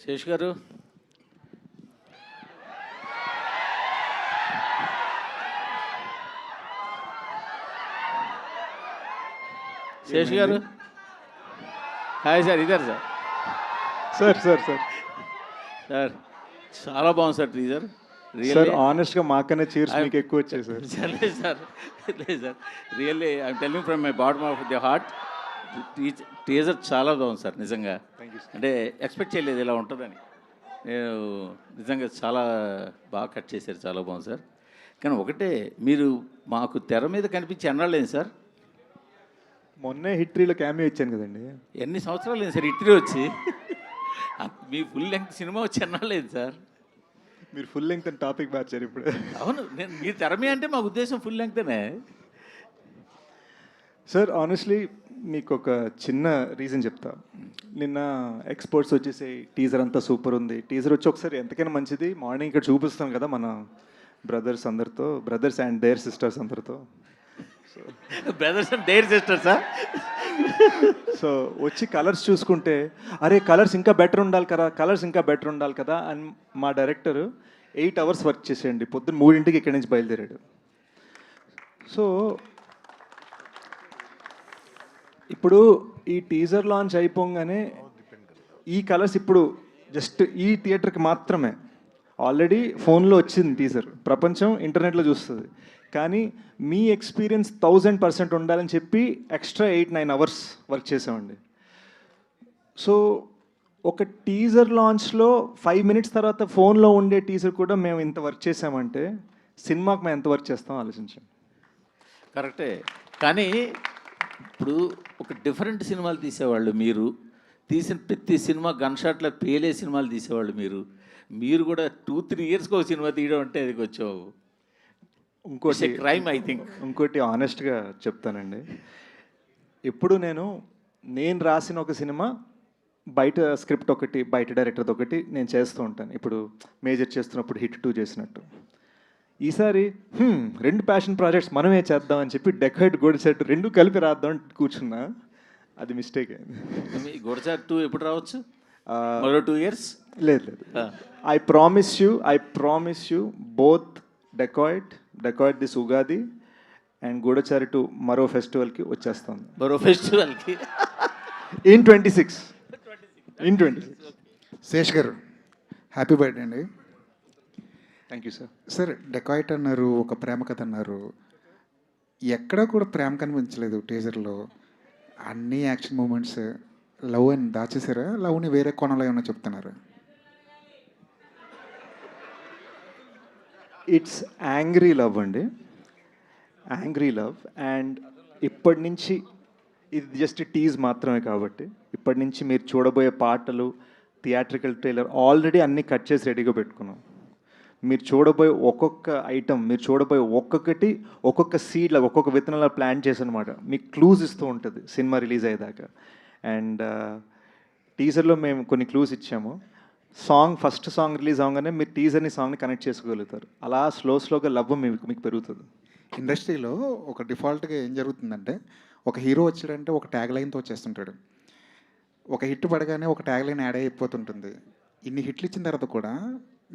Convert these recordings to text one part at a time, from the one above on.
శేష్ గారు, Sesh garu, hi sir. ఇద్దరు sir. Sir sir sir sir చాలా బాగుంది సార్ టీజర్. సార్ ఆనెస్ట్గా మాకనే చీర్స్ మీకు ఎక్కువ వచ్చాయి సార్. లేదు సార్, లేదు sir, really I'm telling from my bottom of the heart. Teaser చాలా బాగుంది సార్ నిజంగా. అంటే ఎక్స్పెక్ట్ చేయలేదు ఇలా ఉంటుందని. నేను నిజంగా చాలా బాగా కట్ చేశారు, చాలా బాగుంది సార్. కానీ ఒకటే, మీరు మాకు తెర మీద కనిపించి ఎన్నాళ్ళేంది సార్? మొన్నే హిట్రీలో క్యామియో ఇచ్చాను కదండి. ఎన్ని సంవత్సరాలు లేదు సార్ హిట్రీ వచ్చి? మీ ఫుల్ లెంగ్త్ సినిమా వచ్చి ఎన్నాళ్ళేది సార్? మీరు ఫుల్ లెంగ్త్ అని టాపిక్ మార్చారు ఇప్పుడు. అవును, నేను మీరు తెర మీద అంటే మా ఉద్దేశం ఫుల్ లెంగ్తేనే సార్. ఆనెస్ట్లీ మీకు ఒక చిన్న రీజన్ చెప్తా. నిన్న ఎక్స్పర్ట్స్ వచ్చేసి టీజర్ అంతా సూపర్ ఉంది, టీజర్ వచ్చి ఒకసారి ఎంతకైనా మంచిది మార్నింగ్ ఇక్కడ చూపిస్తాం కదా మన బ్రదర్స్ అందరితో, బ్రదర్స్ అండ్ దేర్ సిస్టర్స్ అందరితో. Brothers and their sisters. So వచ్చి కలర్స్ చూసుకుంటే అరే కలర్స్ ఇంకా బెటర్ ఉండాలి కదా, కలర్స్ ఇంకా బెటర్ ఉండాలి కదా అని మా డైరెక్టర్ 8 hours వర్క్ చేసేయండి. పొద్దున్న 3 ఇక్కడి నుంచి బయలుదేరాడు. సో ఇప్పుడు ఈ టీజర్ లాంచ్ అయిపోగానే ఈ కలర్స్ ఇప్పుడు జస్ట్ ఈ థియేటర్కి మాత్రమే. ఆల్రెడీ ఫోన్లో వచ్చింది టీజర్, ప్రపంచం ఇంటర్నెట్లో చూస్తుంది. కానీ మీ ఎక్స్పీరియన్స్ 1000% ఉండాలని చెప్పి ఎక్స్ట్రా 8-9 hours వర్క్ చేసామండి. సో ఒక టీజర్ లాంచ్లో 5 minutes తర్వాత ఫోన్లో ఉండే టీజర్ కూడా మేము ఇంత వర్క్ చేసామంటే సినిమాకి మేము ఎంత వర్క్ చేస్తామో ఆలోచించాం. కరెక్టే. కానీ ఇప్పుడు ఒక డిఫరెంట్ సినిమాలు తీసేవాళ్ళు మీరు, తీసిన ప్రతి సినిమా గన్ షాట్లో పేలే సినిమాలు తీసేవాళ్ళు మీరు కూడా 2-3 yearsకి ఒక సినిమా తీయడం అంటే అది కొంచెం ఇంకోటి క్రైమ్ ఐ థింక్. ఇంకోటి ఆనెస్ట్గా చెప్తానండి, ఎప్పుడు నేను రాసిన ఒక సినిమా బయట స్క్రిప్ట్ ఒకటి, బయట డైరెక్టర్ది ఒకటి నేను చేస్తూ ఉంటాను. ఇప్పుడు మేజర్ చేస్తున్నప్పుడు హిట్ 2 చేసినట్టు ఈసారి 2 ప్యాషన్ ప్రాజెక్ట్స్ మనమే చేద్దాం అని చెప్పి డెకాయిడ్ గోడచాట్ 2 కలిపి రాద్దాం అని కూర్చున్నా. అది మిస్టేక్ అయింది. గోడచాట్ 2 ఎప్పుడు రావచ్చు? మరో 2 years? లేదు. I promise you both decided this Ugadi and Goodachari 2 మరో ఫెస్టివల్కి వచ్చేస్తాం. మరో ఫెస్టివల్కి ఇన్ 26. శేష్ గారు, హ్యాపీ బర్త్డే అండి. Thank you sir. Sir dacoit అన్నారు, ఒక ప్రేమ కథ అన్నారు, ఎక్కడా కూడా ప్రేమ కనిపించలేదు టీజర్లో. అన్ని యాక్షన్ మూమెంట్స్ లవ్ అని దాచేసారా? లవ్ని వేరే కోణంలో ఏమన్నా చెప్తున్నారా? ఇట్స్ యాంగ్రీ లవ్ అండి, యాంగ్రీ లవ్. అండ్ ఇప్పటి నుంచి ఇది జస్ట్ టీజ్ మాత్రమే కాబట్టి ఇప్పటి నుంచి మీరు చూడబోయే పాటలు, థియేట్రికల్ ట్రైలర్ ఆల్రెడీ అన్నీ కట్ చేసి రెడీగా పెట్టుకున్నాం. మీరు చూడబోయే ఒక్కొక్క ఐటమ్, మీరు చూడబోయే ఒక్కొక్కటి ఒక్కొక్క సీడ్లా, ఒక్కొక్క విత్తనాల ప్లాన్ చేసి అనమాట మీకు క్లూజ్ ఇస్తూ ఉంటుంది సినిమా రిలీజ్ అయ్యేదాకా. అండ్ టీజర్లో మేము కొన్ని క్లూస్ ఇచ్చాము. ఫస్ట్ సాంగ్ రిలీజ్ అవగానే మీరు టీజర్ని సాంగ్ని కనెక్ట్ చేసుకోగలుగుతారు. అలా స్లోగా లవ్ మీకు పెరుగుతుంది. ఇండస్ట్రీలో ఒక డిఫాల్ట్గా ఏం జరుగుతుందంటే, ఒక హీరో వచ్చాడంటే ఒక ట్యాగ్ లైన్తో వచ్చేస్తుంటాడు. ఒక హిట్ పడగానే ఒక ట్యాగ్ లైన్ యాడ్ అయిపోతుంటుంది. ఇన్ని హిట్లు ఇచ్చిన తర్వాత కూడా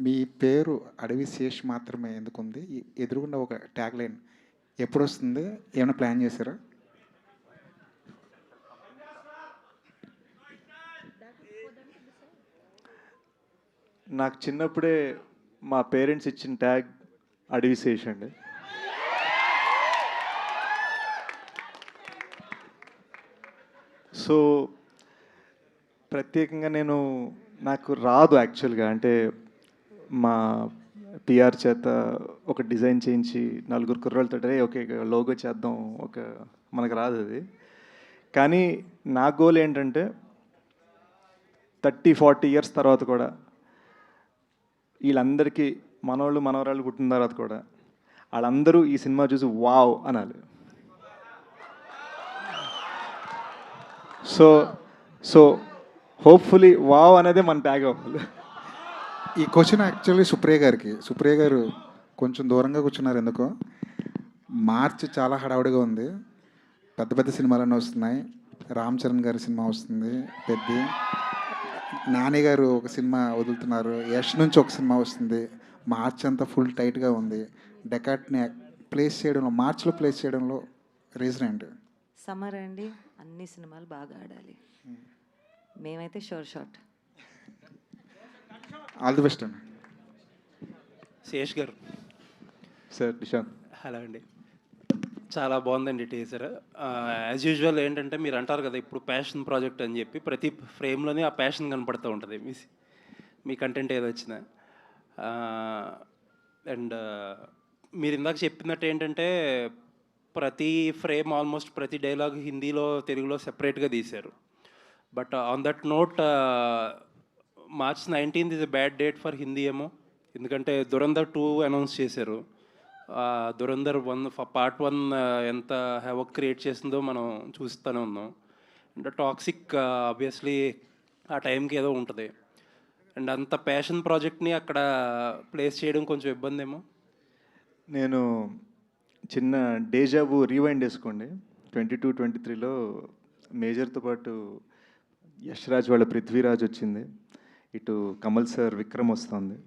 మీ పేరు అడవి శేష్ మాత్రమే ఎందుకుంది? ఎదురుగుండా ఒక ట్యాగ్ లైన్ ఎప్పుడు వస్తుంది? ఏమైనా ప్లాన్ చేశారా? నాకు చిన్నప్పుడే మా పేరెంట్స్ ఇచ్చిన ట్యాగ్ అడవి శేష్ అండి. సో ప్రత్యేకంగా నాకు రాదు యాక్చువల్గా. అంటే మా పిఆర్ చేత ఒక డిజైన్ చేయించి 4 కుర్రోళ్ళతో ఓకే లోగో చేద్దాం, మనకు రాదు అది. కానీ నా గోల్ ఏంటంటే 30-40 years తర్వాత కూడా వీళ్ళందరికీ మనవరాళ్ళు పుట్టిన తర్వాత కూడా వాళ్ళందరూ ఈ సినిమా చూసి వావ్ అనాలి. సో హోప్ఫుల్లీ వావ్ అనేది మన ట్యాగ్ అవ్వాలి. ఈ క్వశ్చన్ యాక్చువల్లీ సుప్రియ గారు కొంచెం దూరంగా కూర్చున్నారు ఎందుకో. మార్చి చాలా హడావుడిగా ఉంది, పెద్ద సినిమాలన్నీ వస్తున్నాయి. రామ్ చరణ్ గారి సినిమా వస్తుంది, పెద్ద నాని గారు ఒక సినిమా వదులుతున్నారు, యష్ నుంచి ఒక సినిమా వస్తుంది, మార్చ్ అంతా ఫుల్ టైట్గా ఉంది. డెకాట్ని ప్లేస్ చేయడంలో, మార్చ్లో ప్లేస్ చేయడంలో రీజన్ ఏంటి? సమ్మర్ అండి, అన్ని సినిమాలు బాగా ఆడాలి. మేమైతే షోర్ షాట్. ఆల్ ది బెస్ట్ అండి. శేష్ గారు. సార్ నిశాంత్. హలో అండి. చాలా బాగుందండి టీజర్. యాజ్ యూజువల్ ఏంటంటే మీరు అంటారు కదా ఇప్పుడు ప్యాషన్ ప్రాజెక్ట్ అని చెప్పి, ప్రతి ఫ్రేమ్లోనే ఆ ప్యాషన్ కనపడుతూ ఉంటుంది మీ కంటెంట్ ఏది వచ్చినా. అండ్ మీరు ఇందాక చెప్పినట్టు ఏంటంటే ప్రతి ఫ్రేమ్, ఆల్మోస్ట్ ప్రతి డైలాగ్ హిందీలో తెలుగులో సెపరేట్గా తీశారు. But on that note, March 19th is a bad date for Hindi ఏమో, ఎందుకంటే దురంధర్ 2 అనౌన్స్ చేశారు. దురంధర్ 1 పార్ట్ 1 ఎంత హ్యావక్ క్రియేట్ చేసిందో మనం చూస్తూనే ఉన్నాం. అండ్ టాక్సిక్ ఆబ్వియస్లీ ఆ టైంకి ఏదో ఉంటుంది. అండ్ అంత ప్యాషన్ ప్రాజెక్ట్ని అక్కడ ప్లేస్ చేయడం కొంచెం ఇబ్బంది ఏమో. నేను చిన్న డేజాబు రీవైండ్ వేసుకోండి. 22-23లో మేజర్తో పాటు యశ్రాజ్ వాళ్ళ పృథ్వీరాజ్ వచ్చింది, ఇటు కమల్ సార్ విక్రమ్ వస్తుంది.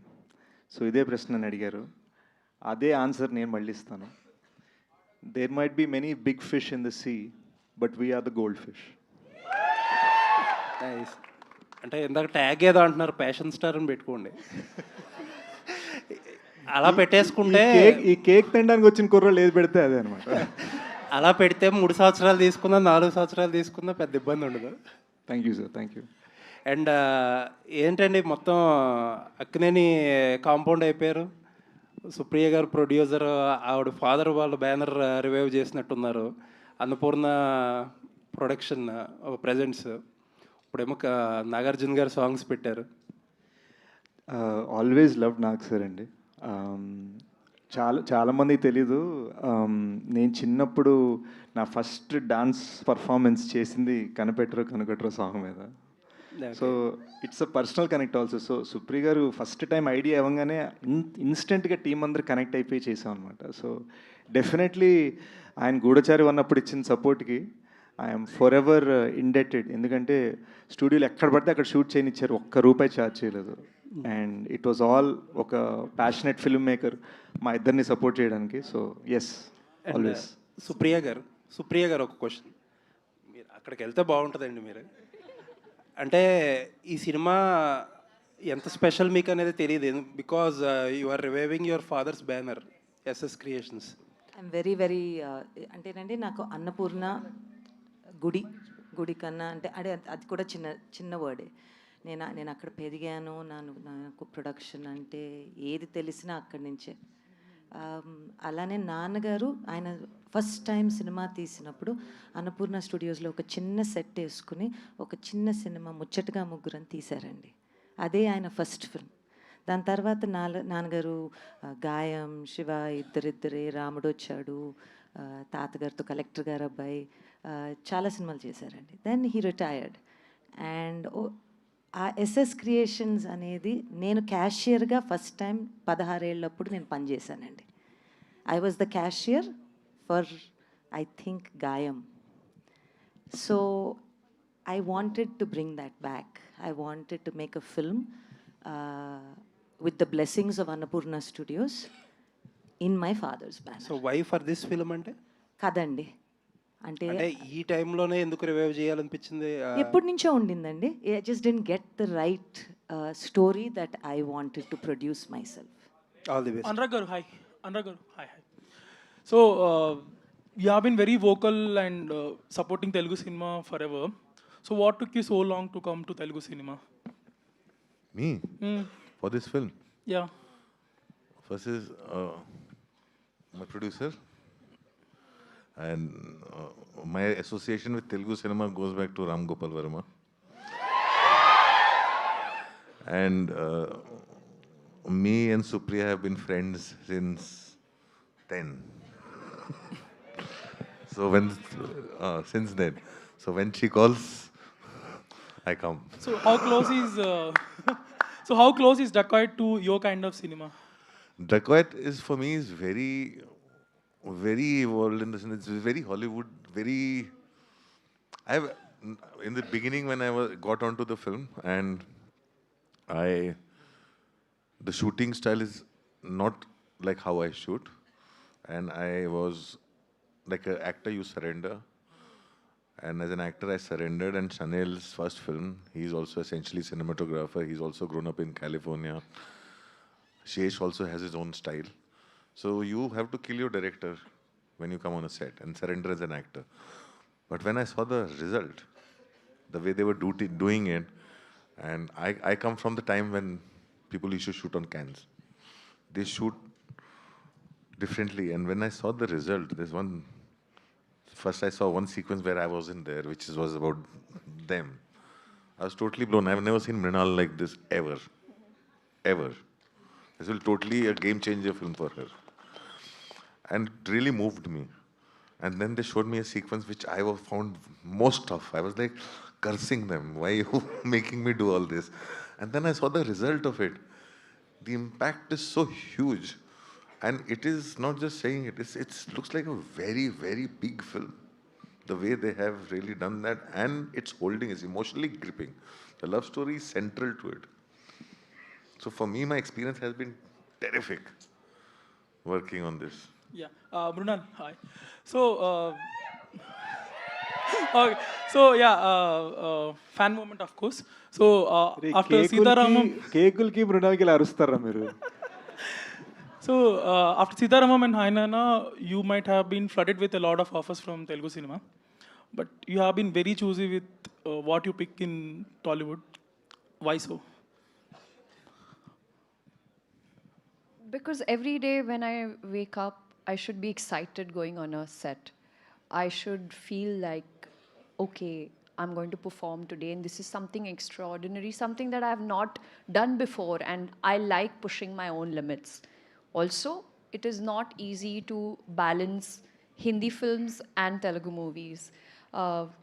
సో ఇదే ప్రశ్న నన్ను అడిగారు, అదే ఆన్సర్ నేను మళ్ళీ ఇస్తాను. There might be many big fish in the sea, but we're the goldfish. అంటే ఇందాక ట్యాగ్ ఏదో అంటున్నారు, ప్యాషన్ స్టార్ అని పెట్టుకోండి. అలా పెట్టేసుకుంటే ఈ కేక్ తినడానికి వచ్చిన కుర్రోళ్ళు ఏది పెడితే అదే అనమాట. అలా పెడితే 3 సంవత్సరాలు తీసుకున్నా 4 సంవత్సరాలు తీసుకున్నా పెద్ద ఇబ్బంది ఉండదు. Thank you sir, thank you. And ఏంటండి మొత్తం అక్కినేని కాంపౌండ్ అయిపోయారు. సుప్రియ గారు ప్రొడ్యూసర్, ఆవిడ ఫాదర్ వాళ్ళ బ్యానర్ రివైవ్ చేసినట్టున్నారు. అన్నపూర్ణ ప్రొడక్షన్ ప్రజెంట్స్, ఇప్పుడేమో నాగార్జున గారు సాంగ్స్ పెట్టారు. ఆల్వేస్ లవ్ నాగ్ సార్ అండి. చాలామందికి తెలీదు, నేను చిన్నప్పుడు నా ఫస్ట్ డాన్స్ పర్ఫార్మెన్స్ చేసింది కనిపెట్టరు సాంగ్ మీద. So it's a personal connect also. So Supri garu first time idea ఇవ్వగానే ఇన్స్టెంట్గా టీం అందరు కనెక్ట్ అయిపోయి చేసాం అనమాట. సో డెఫినెట్లీ ఆయన గూఢచారి ఉన్నప్పుడు ఇచ్చిన సపోర్ట్కి ఐఎమ్ ఫర్ ఎవర్ ఇండెటెడ్. ఎందుకంటే స్టూడియోలో ఎక్కడ పడితే అక్కడ షూట్ చేయనిచ్చారు, ఒక్క రూపాయి ఛార్జ్ చేయలేదు. అండ్ ఇట్ వాజ్ ఆల్ ఒక ప్యాషనెట్ ఫిల్మ్ మేకర్ మా ఇద్దరిని సపోర్ట్ చేయడానికి. So yes, always. సుప్రియ గారు ఒక క్వశ్చన్, మీరు అక్కడికి వెళ్తే బాగుంటుందండి. మీరు అంటే ఈ సినిమా ఎంత స్పెషల్ మీకు అనేది తెలియదు, because you are reviving your father's banner SS Creations. I'm very అంటేనండి, నాకు అన్నపూర్ణ గుడి కన్నా అంటే అది కూడా చిన్న వర్డే. నేను అక్కడ పెరిగాను. నాకు ప్రొడక్షన్ అంటే ఏది తెలిసినా అక్కడి నుంచే. అలానే నాన్నగారు ఆయన ఫస్ట్ టైం సినిమా తీసినప్పుడు అన్నపూర్ణ స్టూడియోస్లో ఒక చిన్న సెట్ వేసుకుని ఒక చిన్న సినిమా ముచ్చటగా ముగ్గురని తీశారండి. అదే ఆయన ఫస్ట్ ఫిల్మ్. దాని తర్వాత నాన్నగారు గాయం, శివ, ఇద్దరిద్దరే, రాముడు వచ్చాడు, తాతగారితో కలెక్టర్ గారు అబ్బాయి, చాలా సినిమాలు చేశారండి. Then he retired. అండ్ ఆ ఎస్ఎస్ క్రియేషన్స్ అనేది నేను క్యాషియర్గా ఫస్ట్ టైం 16 ఏళ్ళప్పుడు నేను పనిచేశానండి. I was the cashier for I think Gaayam. So I wanted to bring that back. I wanted to make a film with the blessings of Annapurna Studios in my father's banner. So why for this film అంటే కదండి, అంటే ఈ టైంలోనే ఎందుకు revive చేయాలనిపించింది? ఎప్పటి నుంచో ఉండిందండి. I just didn't get the right story that I wanted to produce my self. All the best. Anurag garu, hi. So you have been very vocal and supporting Telugu cinema forever. So what took you so long to come to Telugu cinema? Me? For this film? Yeah. First is my producer, and my association with Telugu cinema goes back to Ram Gopal Verma. And me and Supriya have been friends since 10. So since then. So when she calls, I come. So how close is Dacoit to your kind of cinema? Dacoit is for me is very, very evolved in the sense it's very Hollywood, in the beginning when I got onto the film, and the shooting style is not like how I shoot, and I was like an actor, you surrender. And as an actor, I surrendered. And Chanel's first film, he's also essentially cinematographer. He's also grown up in California. Shesh also has his own style. So you have to kill your director when you come on a set and surrender as an actor. But when I saw the result, the way they were doing it, and I come from the time when people used to shoot on cans. They shoot differently. And when I saw the result, first I saw one sequence where I wasn't there, which was about them. I was totally blown. I've never seen Mrinal like this ever. Ever. This will totally a game changer film for her. And it really moved me. And then they showed me a sequence which I found most tough. I was like cursing them. Why are you making me do all this? And then I saw the result of it. The impact is so huge. And it is not just saying it looks like a very, very big film. The way they have really done that, and its holding is emotionally gripping. The love story is central to it. So for me, my experience has been terrific working on this. Yeah, Mrunal, hi. So, okay. So yeah, fan moment, of course. So after Sitaramam, కేకులకి మృణాల్కి ఇలా అరుస్తారా మీరు? so after Sitaramam and Hainana, you might have been flooded with a lot of offers from Telugu cinema, but you have been very choosy with what you pick in Tollywood. Why so? Because every day when I wake up, I should be excited going on a set. I should feel like, okay, I'm going to perform today, and this is something extraordinary, something that I have not done before, and I like pushing my own limits. Also, it is not easy to balance Hindi films and Telugu movies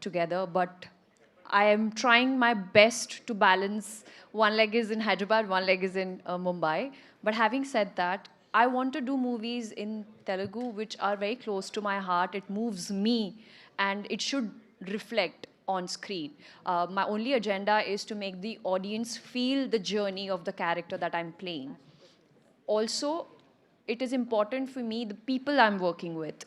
together, but I am trying my best to balance. One leg is in Hyderabad, one leg is in Mumbai. But having said that, I want to do movies in Telugu which are very close to my heart. It moves me, and it should reflect on screen. My only agenda is to make the audience feel the journey of the character that I'm playing. Also, it is important for me, the people I'm working with,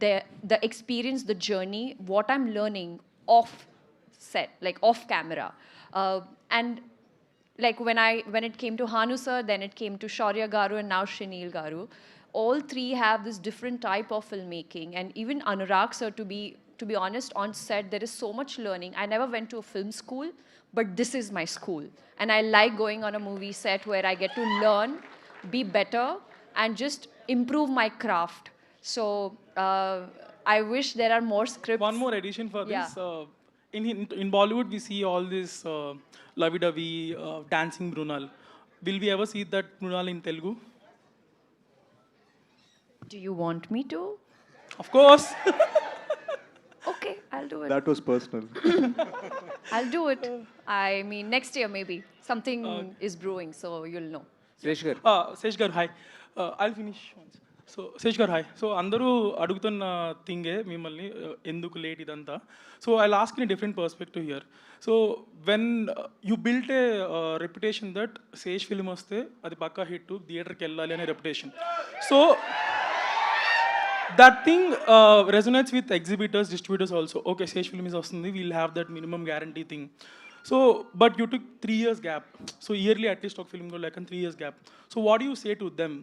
the experience, the journey, what I'm learning off set, like off camera. And like when it came to Hanu sir, then it came to Shaurya Garu, and now Shinil Garu. All three have this different type of filmmaking, and even Anurag sir, to be honest, on set there is so much learning. I never went to a film school, but this is my school, and I like going on a movie set where I get to learn, be better, and just improve my craft. So I wish there are more scripts. One more addition for this. Yeah. In Bollywood, we see all this lovey-dovey dancing Mrunal. Will we ever see that Mrunal in Telugu? Do you want me to? Of course. Okay, I'll do it. That was personal. I'll do it. I mean, next year maybe. Something is brewing, so you'll know. Sesh garu hi I'll finish so Sesh garu hi so అందరూ అడుగుతున్న థింగే మిమ్మల్ని ఎందుకు late ఇదంతా so I ask in different perspective here so when you built a reputation that Sesh film వస్తే అది పక్కా hit థియేటర్కి వెళ్ళాలి అనే reputation so that thing resonates with exhibitors, distributors also. Okay, Sesh film is వస్తుంది, we'll have that minimum guarantee thing. So, but you took 3 years gap. So yearly at least ఒక film go like 3 years gap. So what do you say to them?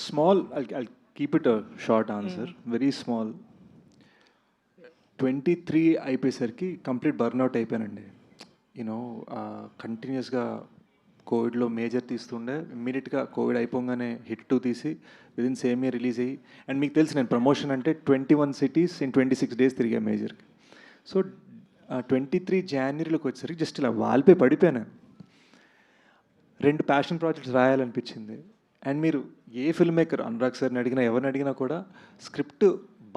Small, I'll keep it a short answer. Very small. 23 అయిపోయేసరికి complete burnout అయిపోయానండి. You know కంటిన్యూస్గా కోవిడ్లో major తీస్తుండే, ఇమ్మీడియట్గా Covid అయిపోగానే hit 2 తీసి within same year release అయ్యి, and మీకు తెలుసు నేను ప్రమోషన్ అంటే 21 cities in 26 days తిరిగా మేజర్కి. సో 23 జనవరిలోకి వచ్చేసరికి జస్ట్ ఇలా వాల్పే పడిపోయాను. 2 ప్యాషన్ ప్రాజెక్ట్స్ రాయాలనిపించింది. అండ్ మీరు ఏ ఫిల్మ్ మేకర్ అనురాగ్ సార్ని అడిగినా ఎవరిని అడిగినా కూడా స్క్రిప్ట్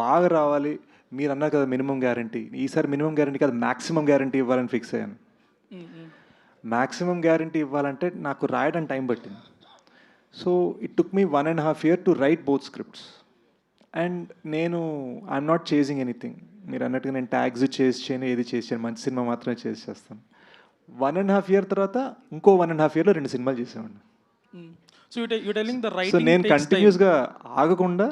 బాగా రావాలి, మీరు అన్నారు కదా మినిమం గ్యారంటీ, ఈసారి మినిమం గ్యారంటీ కాదు మ్యాక్సిమం గ్యారంటీ ఇవ్వాలని ఫిక్స్ అయ్యాను. మ్యాక్సిమం గ్యారంటీ ఇవ్వాలంటే నాకు రాయడానికి టైం పట్టింది. So it took me 1.5 years to right both scripts. And నేను ఐఎమ్ నాట్ చేసింగ్ ఎనీథింగ్. మీరు అన్నట్టుగా నేను ట్యాగ్స్ చేసి చేయను, ఏది చేసి చేయను, మంచి సినిమా మాత్రమే చేసి చేస్తాను. 1.5 year తర్వాత ఇంకో 1.5 yearలో 2 సినిమాలు చేసామండి. So you telling the so writing నేను కంటిన్యూస్గా ఆగకుండా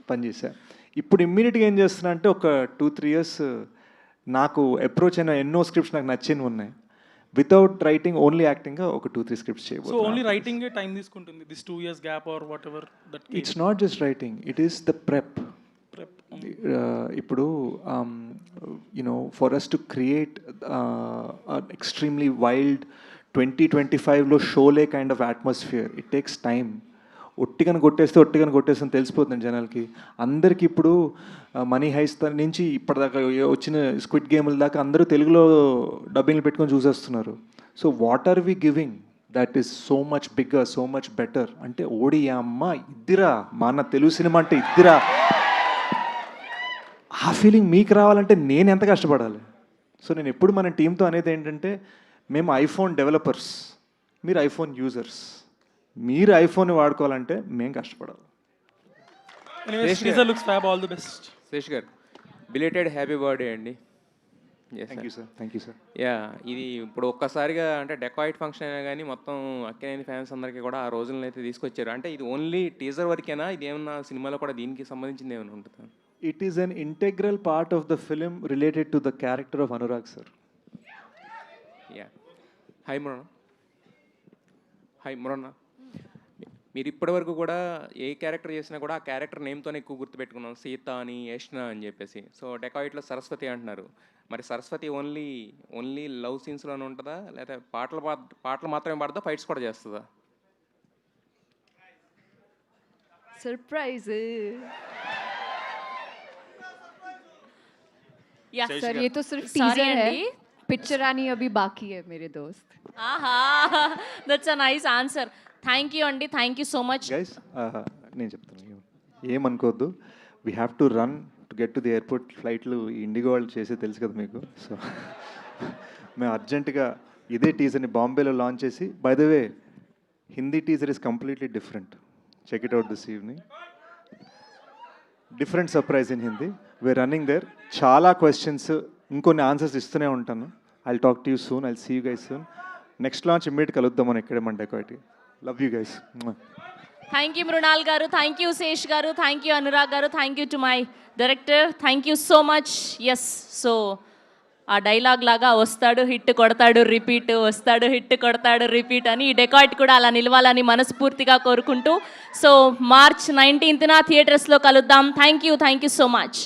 పనిచేశాను. ఇప్పుడు ఇమ్మీడియట్గా ఏం చేస్తున్నా అంటే ఒక 2-3 years నాకు అప్రోచ్ అయిన ఎన్నో స్క్రిప్ట్స్ నాకు నచ్చినవి ఉన్నాయి. వితౌట్ రైటింగ్ ఓన్లీ యాక్టింగ్గా ఒక 2-3 స్క్రిప్ట్స్ సో చేయబోతున్నాను. ఓన్లీ రైటింగ్ టైం తీసుకుంటుంది this 2 years gap or whatever that it's not just writing, it is the prep. ఇప్పుడు you know for us to create extremely wild 2025లో Sholay kind of atmosphere, it takes time. ఒట్టిగని కొట్టేస్తే తెలిసిపోతుంది జనాలకి. అందరికీ ఇప్పుడు money heist నుంచి ఇప్పటిదాకా వచ్చిన స్క్విడ్ గేమ్ల దాకా అందరూ తెలుగులో డబ్బింగ్లు పెట్టుకొని చూసేస్తున్నారు. So what are we giving that is so much bigger, so much better. అంటే ఓడి అమ్మ ఇద్దిరా, మన తెలుగు సినిమా అంటే ఇద్దిరా, ఆ ఫీలింగ్ మీకు రావాలంటే నేను ఎంత కష్టపడాలి. సో నేను ఎప్పుడు మన టీంతో అనేది ఏంటంటే, మేము ఐఫోన్ డెవలపర్స్, మీరు ఐఫోన్ యూజర్స్. మీరు ఐఫోన్ వాడుకోవాలంటే మేము కష్టపడాలి. Teaser looks fab, all the best. Sesh garu, belated happy birthday అండి. Thank you sir. యా, ఇది ఇప్పుడు ఒక్కసారిగా అంటే డెకాయిట్ ఫంక్షన్ అయినా కానీ మొత్తం అక్కినేని ఫ్యాన్స్ అందరికీ కూడా ఆ రోజులను అయితే తీసుకొచ్చారు. అంటే ఇది ఓన్లీ టీజర్ వరకేనా, ఇది ఏమన్నా సినిమాలో కూడా దీనికి సంబంధించింది ఏమైనా ఉంటుందా? It is an integral part of the film related to the character of Anurag sir. Yeah. Hi Muranna, మీరు ఇప్పటివరకు కూడా ఏ క్యారెక్టర్ చేసినా కూడా ఆ క్యారెక్టర్ నేమ్తోనే ఎక్కువ గుర్తుపెట్టుకున్నాం, సీత అని, యష్ణ అని చెప్పేసి. సో డెకాయిట్లో సరస్వతి అంటున్నారు, మరి సరస్వతి ఓన్లీ లవ్ సీన్స్లోనే ఉంటుందా, లేదా పాటలు మాత్రమే పాడదా, ఫైట్స్ కూడా చేస్తుందా? सरप्राइज या सर, ये तो सिर्फ टीजर है, पिक्चर आनी अभी बाकी है मेरे दोस्त. ఆహా, that's a nice answer. Thank you అండి, thank you so much. Guys నేను చెప్తాను, ఏమనుకోవద్దు. We have to run to get to the airport. ఫ్లైట్లు ఇండిగో వాళ్ళు చేసే తెలుసు కదా మీకు. సో మేము అర్జెంటుగా ఇదే టీజర్ని బాంబేలో లాంచ్ చేసి, by the way Hindi teaser is completely different. Check it out this evening. Different surprise in Hindi. We're running there. చాలా క్వశ్చన్స్, ఇంకొన్ని ఆన్సర్స్ ఇస్తూనే ఉంటాను. I'll talk to you soon, I'll see you guys soon. Next launch immediate కలుద్దాం మనం ఇక్కడే మన dacoity. Love you guys. Thank you Mrunal garu, thank you Sesh garu, thank you Anurag garu, thank you to my director, thank you so much. Yes, so ఆ dialogue లాగా వస్తాడు hit కొడతాడు repeat, వస్తాడు hit కొడతాడు రిపీట్ అని ఈ డెకాయిట్ కూడా అలా నిలవాలని మనస్ఫూర్తిగా కోరుకుంటూ, సో March 19th థియేటర్స్లో కలుద్దాం. Thank you so much.